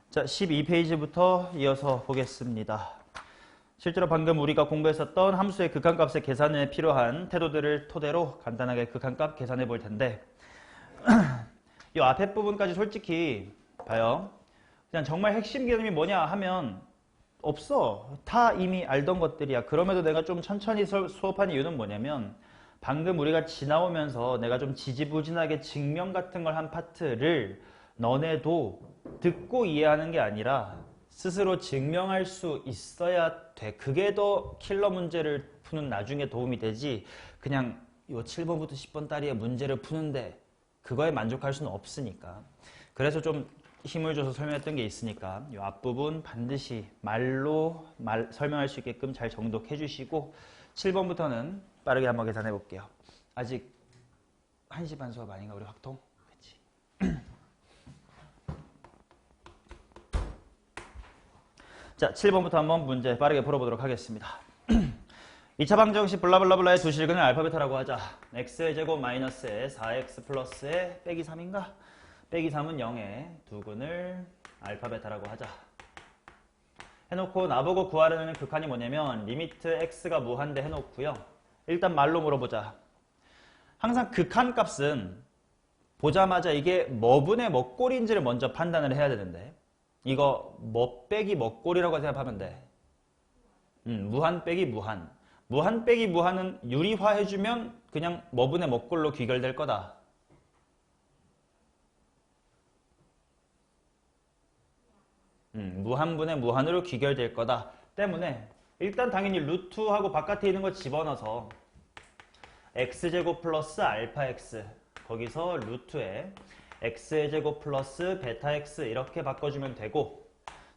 자, 12페이지부터 이어서 보겠습니다. 실제로 방금 우리가 공부했었던 함수의 극한값의 계산에 필요한 태도들을 토대로 간단하게 극한값 계산해 볼 텐데 이 앞에 부분까지 솔직히 봐요. 그냥 정말 핵심 개념이 뭐냐 하면 없어. 다 이미 알던 것들이야. 그럼에도 내가 좀 천천히 수업한 이유는 뭐냐면 방금 우리가 지나오면서 내가 좀 지지부진하게 증명 같은 걸 한 파트를 너네도 듣고 이해하는 게 아니라 스스로 증명할 수 있어야 돼. 그게 더 킬러 문제를 푸는 나중에 도움이 되지. 그냥 요 7번부터 10번 따리의 문제를 푸는데 그거에 만족할 수는 없으니까. 그래서 좀 힘을 줘서 설명했던 게 있으니까 이 앞부분 반드시 말로 설명할 수 있게끔 잘 정독해 주시고 7번부터는 빠르게 한번 계산해 볼게요. 아직 1시 반 수업 아닌가 우리 확통? 그치? 자, 7번부터 한번 문제 빠르게 풀어보도록 하겠습니다. 2차 방정식 블라블라블라의 두 실근을 알파벳이라고 하자. x의 제곱 마이너스에 4x 플러스에 빼기 3인가? 빼기 3은 0에 두 근을 알파벳이라고 하자. 해놓고 나보고 구하려는 극한이 뭐냐면 리미트 x가 무한대 해놓고요. 일단 말로 물어보자. 항상 극한 값은 보자마자 이게 뭐분의 뭐꼴인지를 먼저 판단을 해야 되는데 이거 뭐 빼기 뭐꼴이라고 생각하면 돼. 무한 빼기 무한. 무한 빼기 무한은 유리화해주면 그냥 뭐분의 뭐꼴로 귀결될 거다. 무한분의 무한으로 귀결될 거다. 때문에 일단 당연히 루트하고 바깥에 있는 거 집어넣어서 x제곱 플러스 알파 x 거기서 루트에 x의 제곱 플러스 베타 x 이렇게 바꿔주면 되고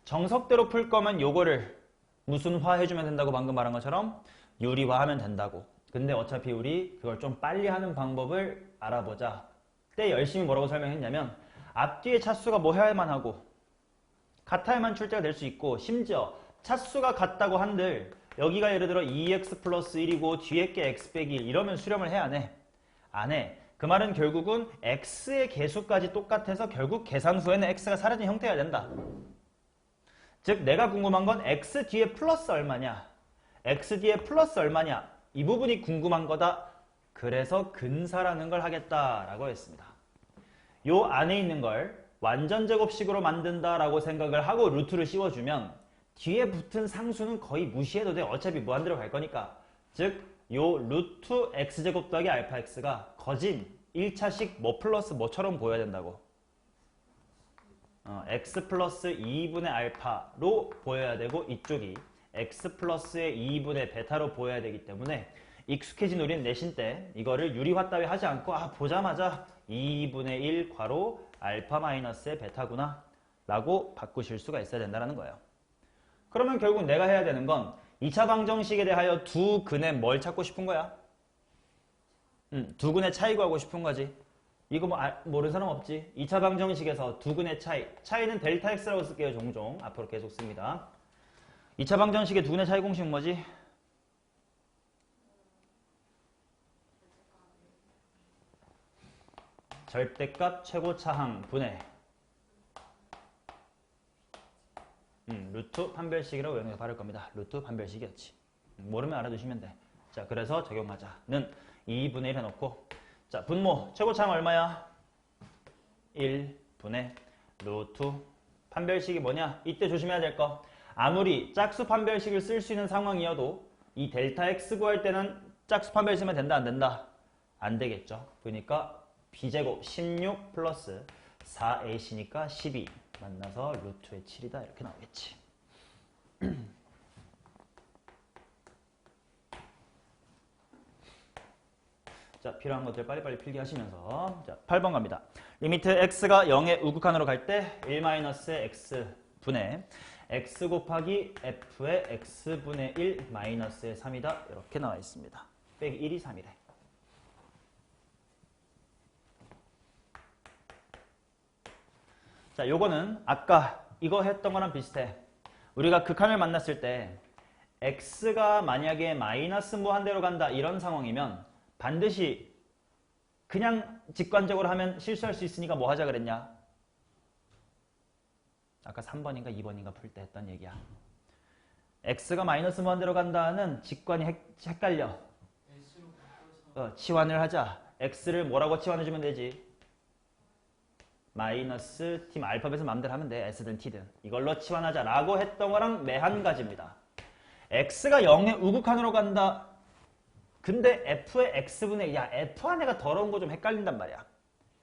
정석대로 풀 거면 요거를 무슨 화 해주면 된다고 방금 말한 것처럼 유리화하면 된다고. 근데 어차피 우리 그걸 좀 빨리 하는 방법을 알아보자. 때 열심히 뭐라고 설명했냐면 앞뒤의 차수가 뭐 해야만 하고 같아야만 출제가 될 수 있고 심지어 차수가 같다고 한들 여기가 예를 들어 2x 플러스 1이고 뒤에 게 x 빼기 1 이러면 수렴을 해 안 해? 안 해. 그 말은 결국은 x의 개수까지 똑같아서 결국 계산수에는 x가 사라진 형태가 된다. 즉 내가 궁금한 건 x 뒤에 플러스 얼마냐? x 뒤에 플러스 얼마냐? 이 부분이 궁금한 거다. 그래서 근사라는 걸 하겠다라고 했습니다. 요 안에 있는 걸 완전 제곱식으로 만든다라고 생각을 하고 루트를 씌워주면 뒤에 붙은 상수는 거의 무시해도 돼. 어차피 무한대로 갈 거니까. 즉 요 루트 x제곱 더하기 알파 x가 거진 1차식 뭐 플러스 뭐처럼 보여야 된다고. x 플러스 2분의 알파로 보여야 되고 이쪽이 x 플러스의 2분의 베타로 보여야 되기 때문에 익숙해진 우리는 내신 때 이거를 유리화 따위 하지 않고 보자마자 2분의 1 괄호 알파 마이너스의 베타구나 라고 바꾸실 수가 있어야 된다는 거예요. 그러면 결국 내가 해야 되는 건 2차 방정식에 대하여 두 근의 뭘 찾고 싶은 거야? 두 근의 차이 구하고 싶은 거지. 이거 뭐 모르는 사람 없지? 2차 방정식에서 두 근의 차이는 델타 x라고 쓸게요. 종종 앞으로 계속 씁니다. 2차 방정식의 두 근의 차이 공식 뭐지? 절대값 최고차항 분의 루트 판별식이라고 영역에 바를 겁니다. 루트 판별식이었지. 모르면 알아두시면 돼. 자, 그래서 적용하자는 2분의 1 해놓고 자, 분모 최고차항 얼마야? 1분의 루트 판별식이 뭐냐? 이때 조심해야 될 거. 아무리 짝수 판별식을 쓸 수 있는 상황이어도 이 델타 x 구할 때는 짝수 판별 쓰면 된다 안 된다? 안 되겠죠. 그러니까 b제곱 16 플러스 4ac니까 12 만나서 루트의 7이다 이렇게 나오겠지. 자, 필요한 것들 빨리빨리 필기 하시면서 자, 8번 갑니다. 리미트 x가 0의 우극한으로 갈 때 1-의 x분의 x 곱하기 f의 x분의 1 마이너스의 3이다 이렇게 나와 있습니다. 빼기 1이 3이래. 자, 요거는 아까 이거 했던 거랑 비슷해. 우리가 극한을 만났을 때 x가 만약에 마이너스 무한대로 간다 이런 상황이면 반드시 그냥 직관적으로 하면 실수할 수 있으니까 뭐 하자 그랬냐? 아까 3번인가 2번인가 풀 때 했던 얘기야. x가 마이너스 무한대로 간다는 직관이 헷갈려. 치환을 하자. x를 뭐라고 치환해주면 되지? 마이너스 t, 알파벳은 마음대로 하면 돼. s든 t든. 이걸로 치환하자 라고 했던 거랑 매한 가지입니다. x가 0의 우극한으로 간다. 근데 f의 x분의 야 f 안에가 더러운 거 좀 헷갈린단 말이야.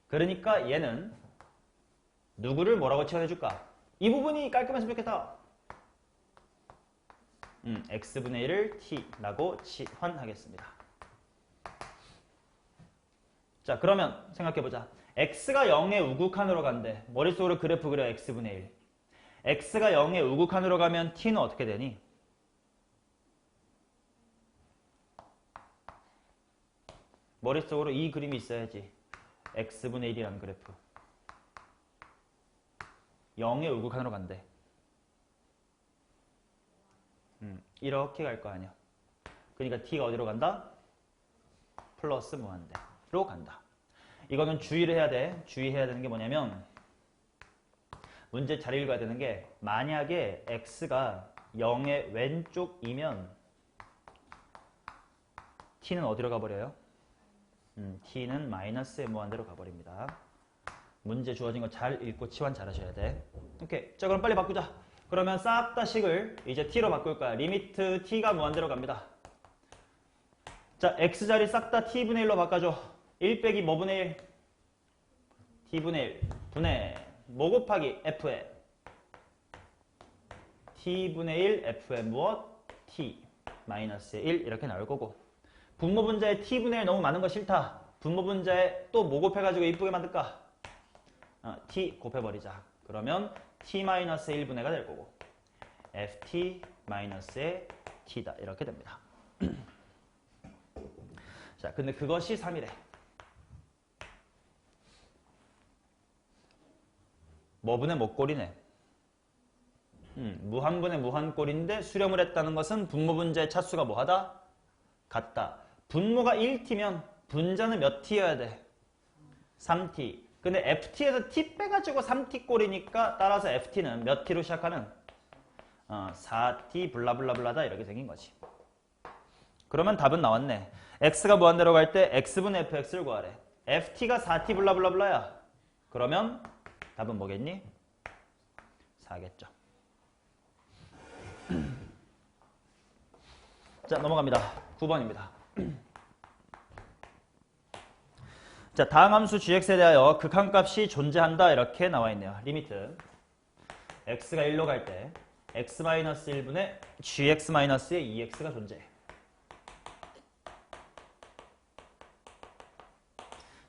그러니까 얘는 누구를 뭐라고 치환해줄까? 이 부분이 깔끔했으면 좋겠다. x분의 1을 t라고 치환하겠습니다. 자, 그러면 생각해보자. x가 0의 우극한으로 간대. 머릿속으로 그래프 그려. x분의 1. x가 0의 우극한으로 가면 t는 어떻게 되니? 머릿속으로 이 그림이 있어야지. x분의 1이라는 그래프. 0의 우극한으로 간대. 이렇게 갈 거 아니야. 그러니까 t가 어디로 간다? 플러스 무한대로 간다. 이거는 주의를 해야 돼. 주의해야 되는 게 뭐냐면 문제 잘 읽어야 되는 게 만약에 x가 0의 왼쪽이면 t는 어디로 가버려요? t는 마이너스의 무한대로 가버립니다. 문제 주어진 거 잘 읽고 치환 잘 하셔야 돼. 오케이. 자, 그럼 빨리 바꾸자. 그러면 싹 다 식을 이제 t로 바꿀 거야. 리미트 t가 무한대로 갑니다. 자, x자리 싹 다 t분의 1로 바꿔줘. 1 빼기 뭐분의 1? t분의 1 분의 뭐 곱하기 f에 t분의 1 f에 무엇? t 마이너스의 1 이렇게 나올 거고, 분모 분자에 t분의 1 너무 많은 거 싫다. 분모 분자에 또 뭐 곱해가지고 이쁘게 만들까? t 곱해버리자. 그러면 t 마이너스 1분의가 될 거고 ft 마이너스의 t다 이렇게 됩니다. 자, 근데 그것이 3이래. 뭐분의 뭐꼴이네. 무한분의 무한꼴인데 수렴을 했다는 것은 분모 분자의 차수가 뭐하다? 같다. 분모가 1t면 분자는 몇 t여야 돼? 3t. 근데 ft에서 t 빼가지고 3t 꼴이니까 따라서 ft는 몇 t로 시작하는? 4t 블라블라블라다 이렇게 생긴 거지. 그러면 답은 나왔네. x가 무한대로 갈 때 x분의 fx를 구하래. ft가 4t 블라블라블라야. 그러면 답은 뭐겠니? 4겠죠. 자, 넘어갑니다. 9번입니다. 자, 다음 함수 gx에 대하여 극한값이 존재한다 이렇게 나와 있네요. 리미트 x가 1로 갈 때 x-1분의 gx-의 2x가 존재해.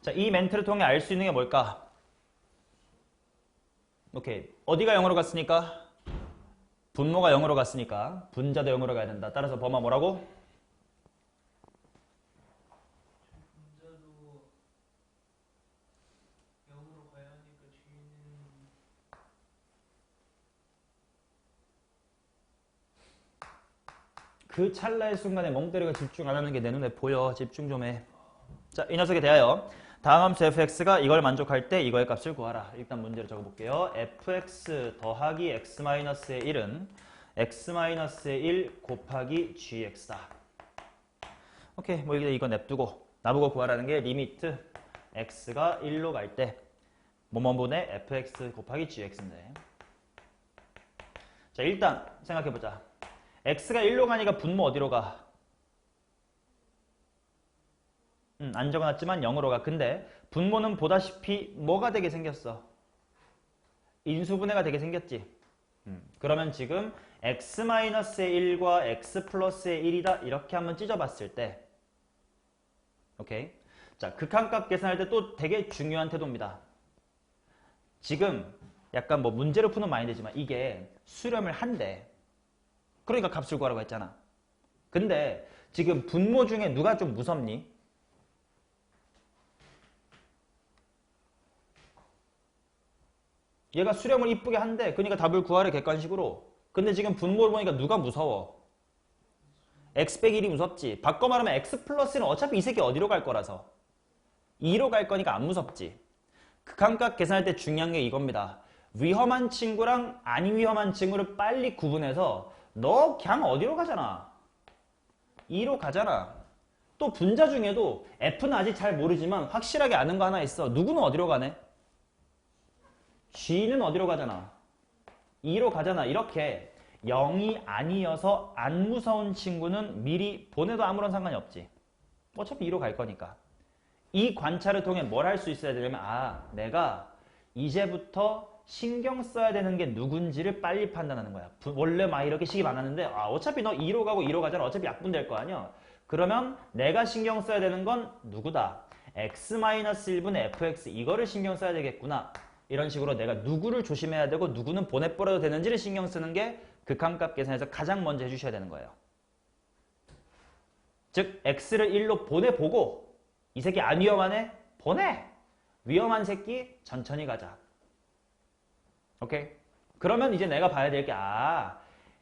자, 이 멘트를 통해 알 수 있는 게 뭘까? 오케이. 어디가 0으로 갔으니까? 분모가 0으로 갔으니까 분자도 0으로 가야 된다. 따라서 범아 뭐라고? 분자도 0으로 가야 하니까 뒤에는 그 찰나의 순간에 멍 때리고 집중 안 하는 게 내 눈에 보여. 집중 좀 해. 자, 이 녀석에 대하여 다음 함수 fx가 이걸 만족할 때 이거의 값을 구하라. 일단 문제를 적어볼게요. fx 더하기 x-의 1은 x-의 1 곱하기 gx다. 오케이. 뭐 이거 냅두고 나보고 구하라는 게 리미트 x가 1로 갈 때 뭐뭐분의 fx 곱하기 gx인데. 자, 일단 생각해보자. x가 1로 가니까 분모 어디로 가? 안 적어놨지만 0으로 가. 근데 분모는 보다시피 뭐가 되게 생겼어? 인수분해가 되게 생겼지. 그러면 지금 x-의 1과 x 플러스의 1이다 이렇게 한번 찢어봤을 때, 오케이. 자, 극한값 계산할 때 또 되게 중요한 태도입니다. 지금 약간 뭐 문제로 푸는 많이 되지만 이게 수렴을 한대. 그러니까 값을 구하라고 했잖아. 근데 지금 분모 중에 누가 좀 무섭니? 얘가 수렴을 이쁘게 한대. 그러니까 답을 구하래 객관식으로. 근데 지금 분모를 보니까 누가 무서워? x 빼기 1이 무섭지. 바꿔 말하면 x 플러스는 어차피 이 새끼 어디로 갈 거라서 2로 갈 거니까 안 무섭지. 극한값 계산할 때 중요한 게 이겁니다. 위험한 친구랑 안 위험한 친구를 빨리 구분해서 너 그냥 어디로 가잖아. E로 가잖아. 또 분자 중에도 F는 아직 잘 모르지만 확실하게 아는 거 하나 있어. 누구는 어디로 가네? G는 어디로 가잖아. E로 가잖아. 이렇게 0이 아니어서 안 무서운 친구는 미리 보내도 아무런 상관이 없지. 어차피 E로 갈 거니까. 이 관찰을 통해 뭘 할 수 있어야 되냐면 내가 이제부터 신경 써야 되는 게 누군지를 빨리 판단하는 거야. 원래 막 이렇게 식이 많았는데 어차피 너 2로 가고 2로 가잖아. 어차피 약분될 거 아니야. 그러면 내가 신경 써야 되는 건 누구다. x-1분의 fx 이거를 신경 써야 되겠구나. 이런 식으로 내가 누구를 조심해야 되고 누구는 보내버려도 되는지를 신경 쓰는 게 극한값 계산에서 가장 먼저 해주셔야 되는 거예요. 즉 x를 1로 보내보고 이 새끼 안 위험하네? 보내! 위험한 새끼 천천히 가자. 오케이? 그러면 이제 내가 봐야 될 게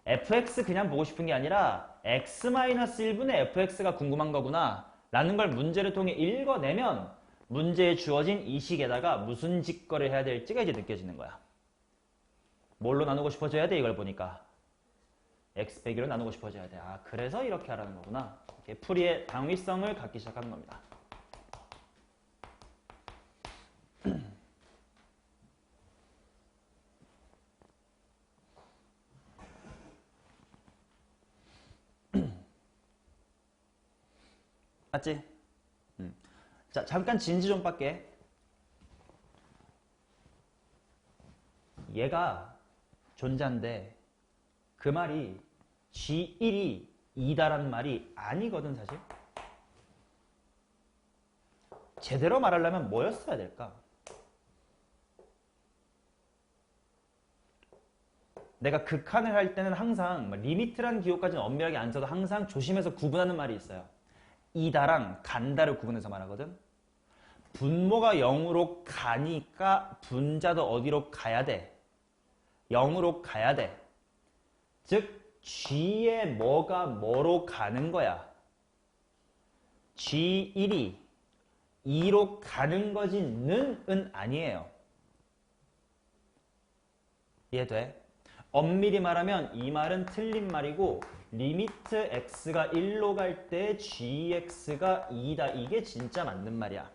fx 그냥 보고 싶은 게 아니라 x-1분의 fx가 궁금한 거구나 라는 걸 문제를 통해 읽어내면 문제에 주어진 이 식에다가 무슨 직거래를 해야 될지가 이제 느껴지는 거야. 뭘로 나누고 싶어져야 돼? 이걸 보니까 x 빼기로 나누고 싶어져야 돼. 그래서 이렇게 하라는 거구나. 이렇게 풀이의 당위성을 갖기 시작하는 겁니다. 맞지? 자, 잠깐 진지 좀 뺄게. 얘가 존재인데 그 말이 G1이 2다라는 말이 아니거든 사실. 제대로 말하려면 뭐였어야 될까? 내가 극한을 할 때는 항상 리미트라는 기호까지는 엄밀하게 안 써도 항상 조심해서 구분하는 말이 있어요. 이다랑 간다를 구분해서 말하거든. 분모가 0으로 가니까 분자도 어디로 가야 돼? 0으로 가야 돼. 즉 G의 뭐가 뭐로 가는 거야. G1이 2로 가는 거지 는 아니에요. 이해돼? 엄밀히 말하면 이 말은 틀린 말이고 리미트 x가 1로 갈 때 gx가 2다. 이게 진짜 맞는 말이야.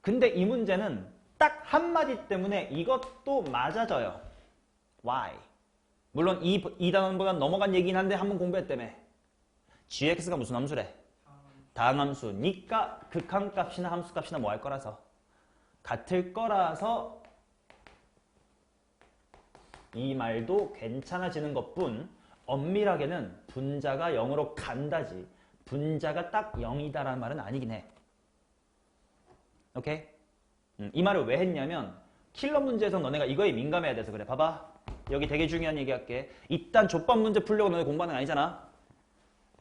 근데 이 문제는 딱 한마디 때문에 이것도 맞아져요. Why? 물론 이 단원보다 넘어간 얘기긴 한데 한번 공부했다며. gx가 무슨 함수래? 다항함수니까 극한값이나 함수값이나 뭐 할 거라서 같을 거라서 이 말도 괜찮아지는 것뿐 엄밀하게는 분자가 0으로 간다지 분자가 딱 0이다라는 말은 아니긴 해. 오케이? 이 말을 왜 했냐면 킬러 문제에서 너네가 이거에 민감해야 돼서 그래. 봐봐. 여기 되게 중요한 얘기 할게. 이딴 족밥 문제 풀려고 너네 공부하는 거 아니잖아.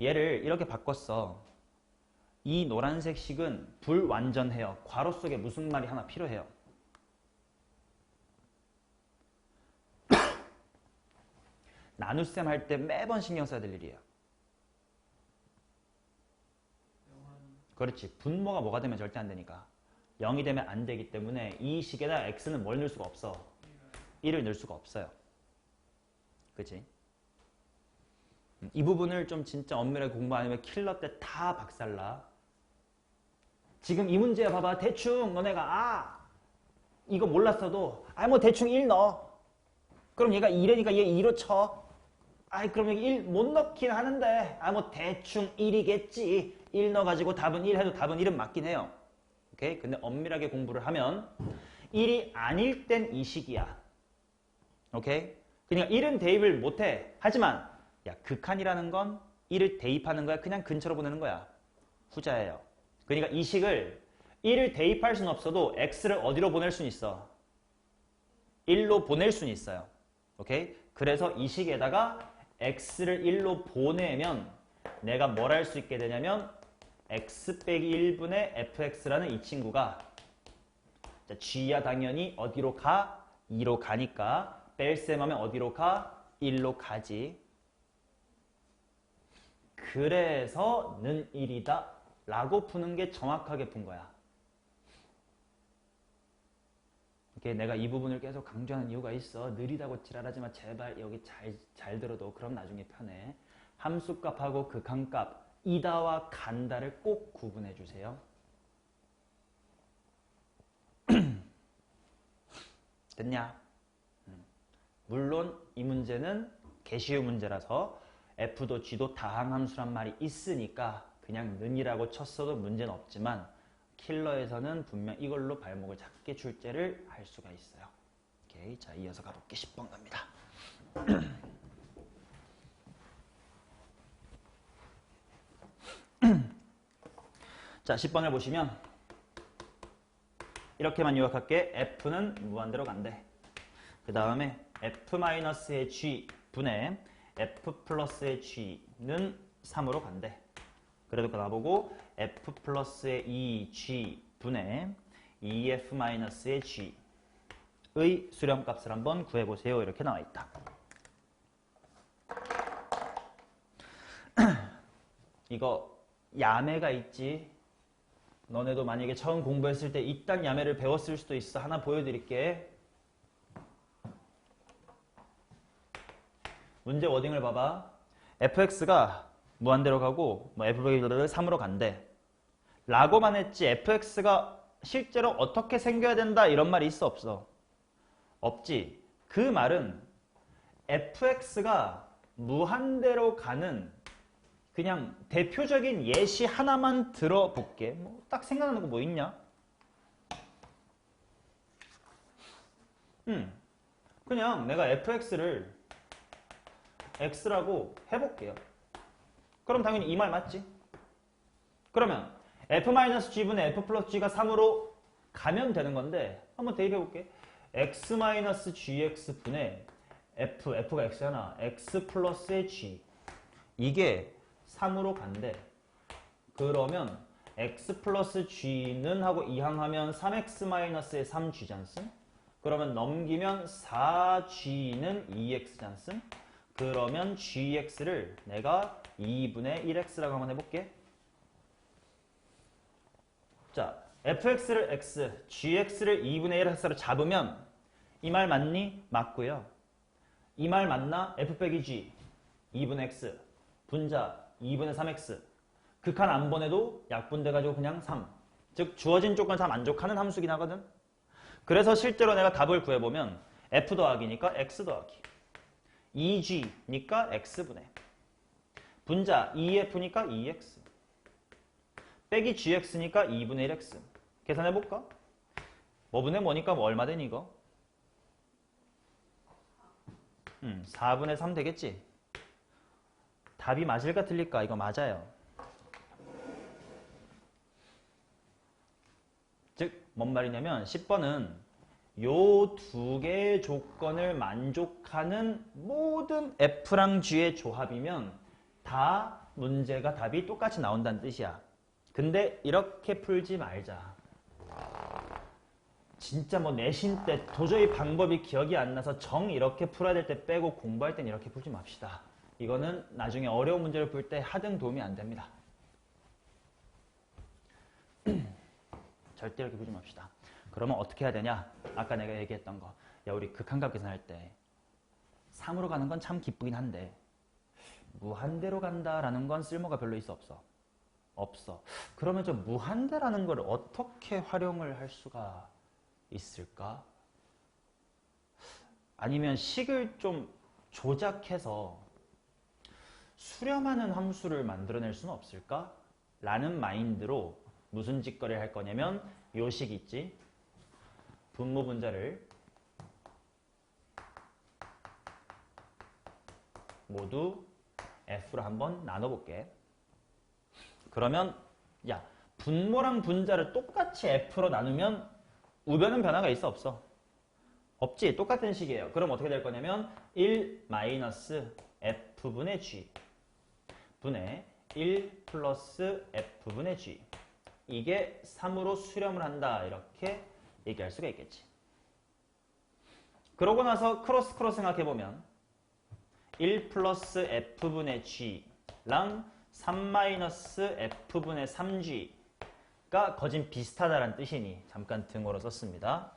얘를 이렇게 바꿨어. 이 노란색 식은 불완전해요. 괄호 속에 무슨 말이 하나 필요해요. 나눗셈 할 때 매번 신경 써야 될 일이에요. 그렇지. 분모가 뭐가 되면 절대 안 되니까. 0이 되면 안 되기 때문에 이 식에다 x는 뭘 넣을 수가 없어. 1을 넣을 수가 없어요. 그치? 이 부분을 좀 진짜 엄밀하게 공부 안 하면 킬러 때 다 박살나. 지금 이 문제 봐봐. 대충 너네가 이거 몰랐어도 뭐 대충 1 넣어. 그럼 얘가 2라니까 얘 2로 쳐. 그럼 여기 1 못 넣긴 하는데 뭐 대충 1이겠지. 1 넣어가지고 답은 1 해도 답은 1은 맞긴 해요. 오케이? 근데 엄밀하게 공부를 하면 1이 아닐 땐 이 식이야. 오케이? 그러니까 1은 대입을 못해. 하지만 극한이라는 건 1을 대입하는 거야. 그냥 근처로 보내는 거야. 후자예요. 그러니까 이 식을 1을 대입할 수는 없어도 x를 어디로 보낼 수는 있어. 1로 보낼 수는 있어요. 오케이? 그래서 이 식에다가 x를 1로 보내면 내가 뭘 할 수 있게 되냐면 x 빼기 1분의 fx라는 이 친구가 g야 당연히 어디로 가? 2로 가니까 뺄셈 하면 어디로 가? 1로 가지. 그래서 는 1이다 라고 푸는 게 정확하게 푼 거야. 내가 이 부분을 계속 강조하는 이유가 있어. 느리다고 지랄하지만 제발 여기 잘 들어도 그럼 나중에 편해. 함수값하고 극한값 이다와 간다를 꼭 구분해 주세요. 됐냐? 물론 이 문제는 개시유 문제라서 F도 G도 다항함수란 말이 있으니까 그냥 는이라고 쳤어도 문제는 없지만 킬러에서는 분명 이걸로 발목을 잡게 출제를 할 수가 있어요. 오케이, 자 이어서 가볼게. 10번 갑니다. 자 10번을 보시면 이렇게만 요약할게. F는 무한대로 간대. 그 다음에 F-의 G 분의 F 플러스의 G는 3으로 간대. 그래도 나보고 F 플러스의 2G 분의 EF-의 G의 수렴값을 한번 구해보세요. 이렇게 나와있다. 이거 야매가 있지. 너네도 만약에 처음 공부했을 때 이딴 야매를 배웠을 수도 있어. 하나 보여드릴게. 문제 워딩을 봐봐. fx가 무한대로 가고 fx를 3으로 간대. 라고만 했지 fx가 실제로 어떻게 생겨야 된다 이런 말이 있어 없어? 없지. 그 말은 fx가 무한대로 가는 그냥 대표적인 예시 하나만 들어볼게. 뭐 딱 생각나는 거 뭐 있냐? 그냥 내가 fx를 x라고 해볼게요. 그럼 당연히 이 말 맞지? 그러면 f-g분의 f 플러스 g가 3으로 가면 되는 건데 한번 대입해볼게. x-gx 분의 f가 x잖아. x 플러스의 g 이게 3으로 간대. 그러면 x 플러스 g는 하고 이항하면 3x-의 3g잖음. 그러면 넘기면 4g는 2x잖음. 그러면 gx를 내가 2분의 1x라고 한번 해볼게. 자, fx를 x, gx를 2분의 1x로 잡으면 이 말 맞니? 맞고요. 이 말 맞나? f 빼기 g 2분의 x 분자 2분의 3x 극한 안 보내도 약분돼가지고 그냥 3. 즉 주어진 조건 다 만족하는 함수긴 하거든. 그래서 실제로 내가 답을 구해보면 f 더하기니까 x 더하기 2g니까 x분의 분자 2f니까 2x 빼기 gx니까 2분의 1x 계산해볼까? 뭐분의 뭐니까 뭐 얼마 되니 이거? 4분의 3 되겠지? 답이 맞을까 틀릴까? 이거 맞아요. 즉 뭔 말이냐면 10번은 요 두 개의 조건을 만족하는 모든 F랑 G의 조합이면 다 문제가 답이 똑같이 나온다는 뜻이야. 근데 이렇게 풀지 말자. 진짜 뭐 내신 때 도저히 방법이 기억이 안 나서 정 이렇게 풀어야 될 때 빼고 공부할 땐 이렇게 풀지 맙시다. 이거는 나중에 어려운 문제를 풀 때 하등 도움이 안 됩니다. 절대 이렇게 풀지 맙시다. 그러면 어떻게 해야 되냐? 아까 내가 얘기했던 거. 야, 우리 극한값 계산할 때 3으로 가는 건 참 기쁘긴 한데 무한대로 간다라는 건 쓸모가 별로 있어 없어? 없어. 그러면 저 무한대라는 걸 어떻게 활용을 할 수가 있을까? 아니면 식을 좀 조작해서 수렴하는 함수를 만들어낼 수는 없을까? 라는 마인드로 무슨 짓거리를 할 거냐면 요 식 있지? 분모 분자를 모두 F로 한번 나눠볼게. 그러면 야, 분모랑 분자를 똑같이 F로 나누면 우변은 변화가 있어 없어? 없지. 똑같은 식이에요. 그럼 어떻게 될 거냐면 1 마이너스 F분의 G 분의 1 플러스 F분의 G 이게 3으로 수렴을 한다. 이렇게 얘기할 수가 있겠지. 그러고 나서 크로스 생각해보면 1 플러스 F분의 G랑 3 마이너스 F분의 3G가 거진 비슷하다는 뜻이니 잠깐 등호로 썼습니다.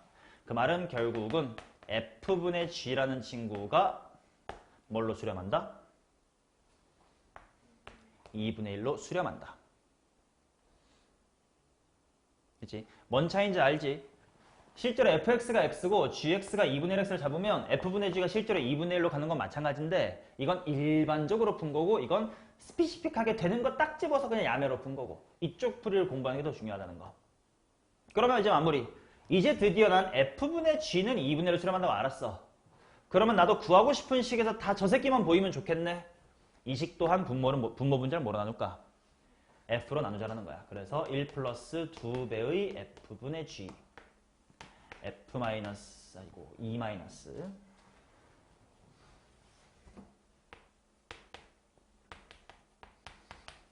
그 말은 결국은 f분의 g라는 친구가 뭘로 수렴한다? 2분의 1로 수렴한다. 그치? 뭔 차이인지 알지? 실제로 fx가 x고 gx가 2분의 1x를 잡으면 f분의 g가 실제로 2분의 1로 가는 건 마찬가지인데 이건 일반적으로 푼 거고 이건 스피시픽하게 되는 거 딱 집어서 그냥 야매로 푼 거고 이쪽 풀이를 공부하는 게 더 중요하다는 거. 그러면 이제 마무리. 이제 드디어 난 f분의 g는 2분의 1로 수렴한다고 알았어. 그러면 나도 구하고 싶은 식에서 다 저 새끼만 보이면 좋겠네. 이 식 또한 분모 분자를 뭐로 나눌까? f로 나누자라는 거야. 그래서 1 플러스 2배의 f분의 g f 마이너스 아니고 2 마이너스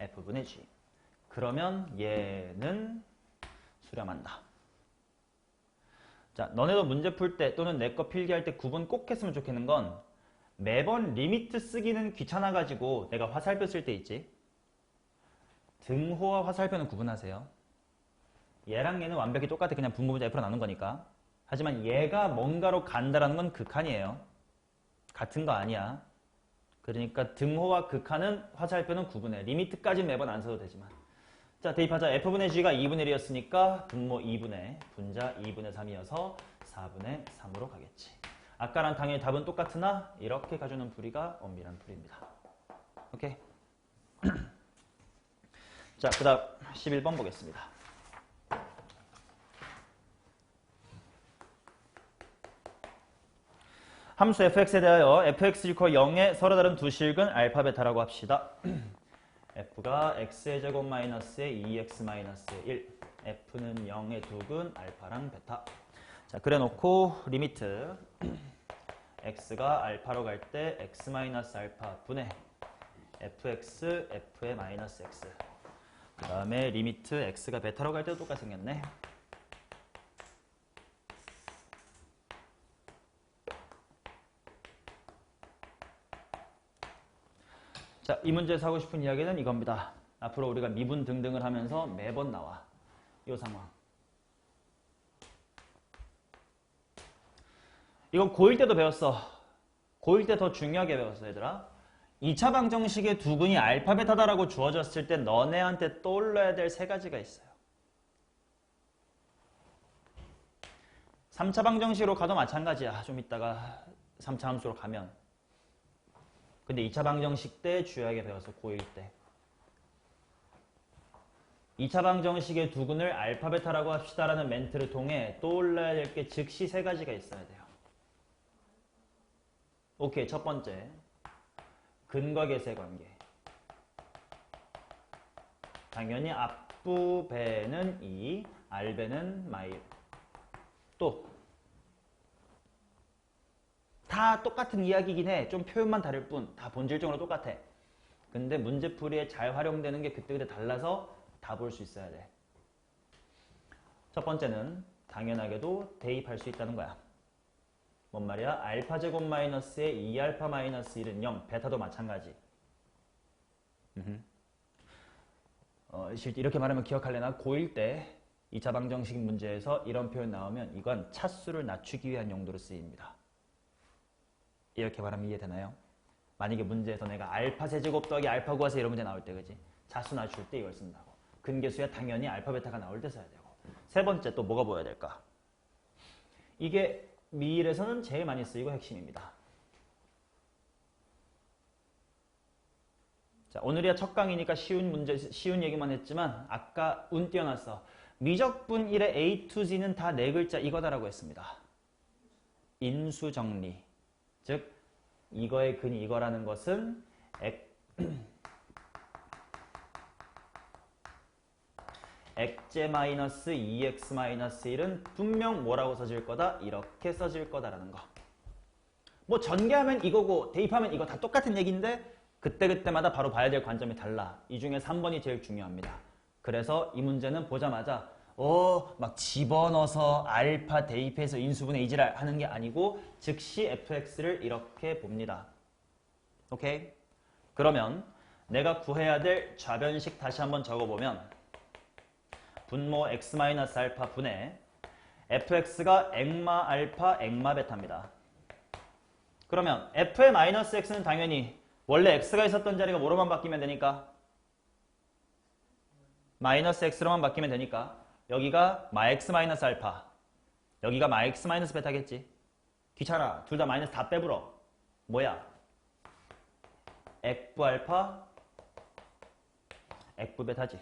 f분의 g. 그러면 얘는 수렴한다. 자, 너네도 문제 풀 때 또는 내 거 필기할 때 구분 꼭 했으면 좋겠는 건 매번 리미트 쓰기는 귀찮아가지고 내가 화살표 쓸 때 있지. 등호와 화살표는 구분하세요. 얘랑 얘는 완벽히 똑같아. 그냥 분모분자 f로 나눈 거니까. 하지만 얘가 뭔가로 간다라는 건 극한이에요. 같은 거 아니야. 그러니까 등호와 극한은 화살표는 구분해. 리미트까지 매번 안 써도 되지만. 자, 대입하자. f분의 g가 2분의 1이었으니까 분모 2분의 분자 2분의 3이어서 4분의 3으로 가겠지. 아까랑 당연히 답은 똑같으나 이렇게 가주는 풀이가 엄밀한 풀이입니다. 오케이? 자, 그 다음 11번 보겠습니다. 함수 fx에 대하여 fx 이퀄 0의 서로 다른 두 실근 알파 베타라고 합시다. f가 x의 제곱 마이너스의 2x 마이너스의 1 f는 0의 두근 알파랑 베타. 자, 그래 놓고 리미트 x가 알파로 갈 때 x 마이너스 알파 분의 fx f의 마이너스 x. 그 다음에 리미트 x가 베타로 갈 때도 똑같이 생겼네. 자, 이 문제에서 하고 싶은 이야기는 이겁니다. 앞으로 우리가 미분 등등을 하면서 매번 나와. 이 상황. 이건 고1 때도 배웠어. 고1 때 더 중요하게 배웠어, 얘들아. 2차 방정식의 두근이 알파 베타다라고 주어졌을 때 너네한테 떠올려야 될 세 가지가 있어요. 3차 방정식으로 가도 마찬가지야. 좀 이따가 3차 함수로 가면. 근데 2차 방정식 때 주요하게 배웠어, 고1 때. 2차 방정식의 두근을 알파 베타라고 합시다라는 멘트를 통해 떠올려야 될 게 즉시 세 가지가 있어야 돼요. 오케이, 첫 번째. 근과 계세 관계. 당연히 앞부 배는 2, 알배는 마일. 또 다 똑같은 이야기긴 해. 좀 표현만 다를 뿐. 다 본질적으로 똑같아. 근데 문제풀이에 잘 활용되는 게 그때그때 달라서 다 볼 수 있어야 돼. 첫 번째는 당연하게도 대입할 수 있다는 거야. 뭔 말이야? 알파 제곱 마이너스의 2알파 마이너스 1은 0. 베타도 마찬가지. 실제 이렇게 말하면 기억할래나? 고1 때 2차 방정식 문제에서 이런 표현 나오면 이건 차수를 낮추기 위한 용도로 쓰입니다. 이렇게 말하면 이해되나요? 만약에 문제에서 내가 알파 세제곱 더하기 알파 구하세요 이런 문제 나올 때, 그지? 차수 낮출 때 이걸 쓴다고. 근계수야 당연히 알파 베타가 나올 때 써야 되고. 세 번째 또 뭐가 보여야 될까? 이게 미일에서는 제일 많이 쓰이고 핵심입니다. 자, 오늘이야 첫 강의니까 쉬운 문제, 쉬운 얘기만 했지만 아까 운 띄어놨어. 미적분 1의 A to G는 다 네 글자 이거다라고 했습니다. 인수정리. 즉 이거의 근이 이거라는 것은 엑제 마이너스 2x 마이너스 1은 분명 뭐라고 써질 거다? 이렇게 써질 거다라는 거. 뭐 전개하면 이거고 대입하면 이거 다 똑같은 얘기인데 그때그때마다 바로 봐야 될 관점이 달라. 이 중에 3번이 제일 중요합니다. 그래서 이 문제는 보자마자 막 집어넣어서 알파 대입해서 인수분해 이지랄 하는 게 아니고 즉시 fx를 이렇게 봅니다. 오케이? 그러면 내가 구해야 될 좌변식 다시 한번 적어보면 분모 x-알파 분의 fx가 액마 알파, 액마 베타입니다. 그러면 f의 마이너스 x는 당연히 원래 x가 있었던 자리가 뭐로만 바뀌면 되니까? 마이너스 x로만 바뀌면 되니까 여기가 마x 마이너스 알파, 여기가 마x 마이너스 베타겠지. 귀찮아. 둘 다 마이너스 다 빼불어. 뭐야? 액부 알파, 액부 베타지.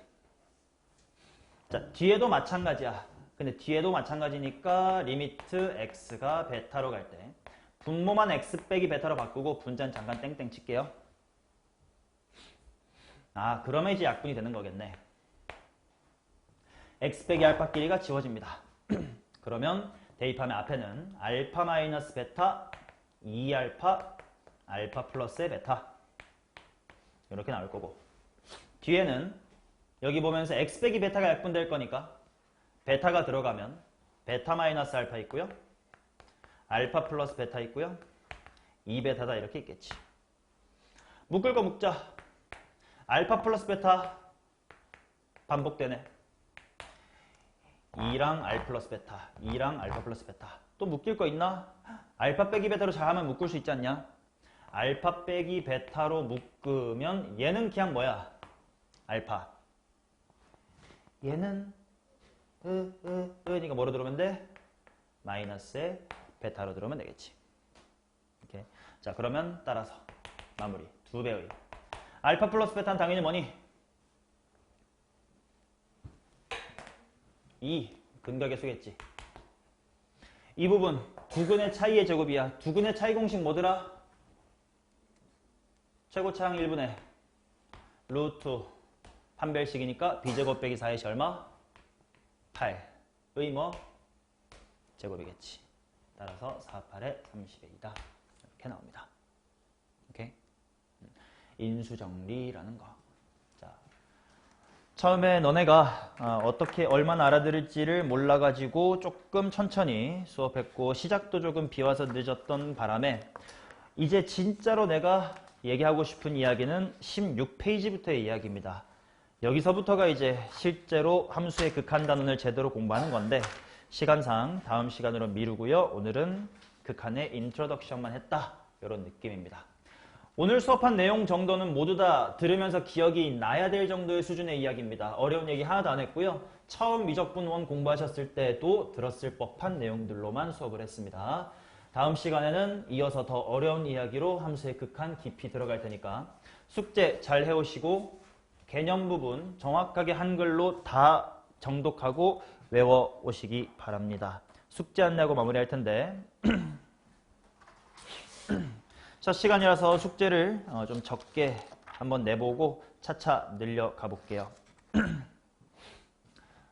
자, 뒤에도 마찬가지야. 근데 뒤에도 마찬가지니까 리미트 x가 베타로 갈 때 분모만 x 빼기 베타로 바꾸고 분자는 잠깐 땡땡 칠게요. 아, 그러면 이제 약분이 되는 거겠네. x 빼기 알파 길이가 지워집니다. 그러면 대입하면 앞에는 알파 마이너스 베타 2알파 알파 플러스의 베타 이렇게 나올 거고, 뒤에는 여기 보면서 x 빼기 베타가 약분될 거니까 베타가 들어가면 베타 마이너스 알파 있고요, 알파 플러스 베타 있고요, 2베타다 이렇게 있겠지. 묶을 거 묶자. 알파 플러스 베타 반복되네. 2랑 알 플러스 베타, 2랑 알파 플러스 베타. 또 묶일 거 있나? 알파 빼기 베타로 잘하면 묶을 수 있지 않냐? 알파 빼기 베타로 묶으면 얘는 그냥 뭐야? 알파. 얘는 그러니까 뭐로 들어오면 돼? 마이너스에 베타로 들어오면 되겠지. 이렇게. 자, 그러면 따라서 마무리. 2배의 알파 플러스 베타는 당연히 뭐니? 2 근각의 수겠지. 이 부분 두근의 차이의 제곱이야. 두근의 차이 공식 뭐더라? 최고차항 1분의 루트 판별식이니까 b제곱 빼기 4의 얼마? 8의 뭐? 제곱이겠지. 따라서 4, 8의 30의 2다. 이렇게 나옵니다. 오케이? 인수정리라는 거. 자, 처음에 너네가 어떻게 얼마나 알아들을지를 몰라가지고 조금 천천히 수업했고 시작도 조금 비와서 늦었던 바람에 이제 진짜로 내가 얘기하고 싶은 이야기는 16페이지부터의 이야기입니다. 여기서부터가 이제 실제로 함수의 극한단원을 제대로 공부하는 건데 시간상 다음 시간으로 미루고요. 오늘은 극한의 인트로덕션만 했다. 이런 느낌입니다. 오늘 수업한 내용 정도는 모두 다 들으면서 기억이 나야 될 정도의 수준의 이야기입니다. 어려운 얘기 하나도 안 했고요. 처음 미적분 1 공부하셨을 때도 들었을 법한 내용들로만 수업을 했습니다. 다음 시간에는 이어서 더 어려운 이야기로 함수의 극한 깊이 들어갈 테니까 숙제 잘 해오시고 개념 부분 정확하게 한글로 다 정독하고 외워오시기 바랍니다. 숙제 안내하고 마무리할 텐데 첫 시간이라서 숙제를 좀 적게 한번 내보고 차차 늘려가 볼게요.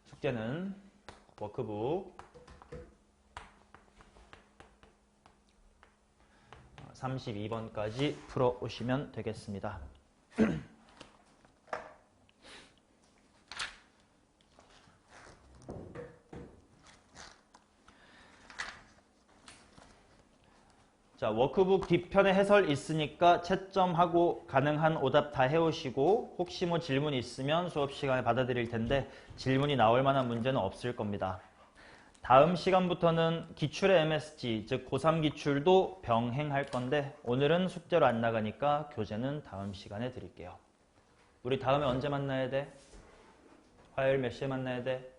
숙제는 워크북 32번까지 풀어오시면 되겠습니다. 자, 워크북 뒷편에 해설 있으니까 채점하고 가능한 오답 다 해오시고 혹시 뭐 질문 있으면 수업 시간에 받아드릴 텐데 질문이 나올 만한 문제는 없을 겁니다. 다음 시간부터는 기출의 MSG, 즉 고3 기출도 병행할 건데 오늘은 숙제로 안 나가니까 교재는 다음 시간에 드릴게요. 우리 다음에 언제 만나야 돼? 화요일 몇 시에 만나야 돼?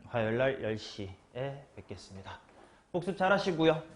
화요일 날 10시에 뵙겠습니다. 복습 잘 하시고요.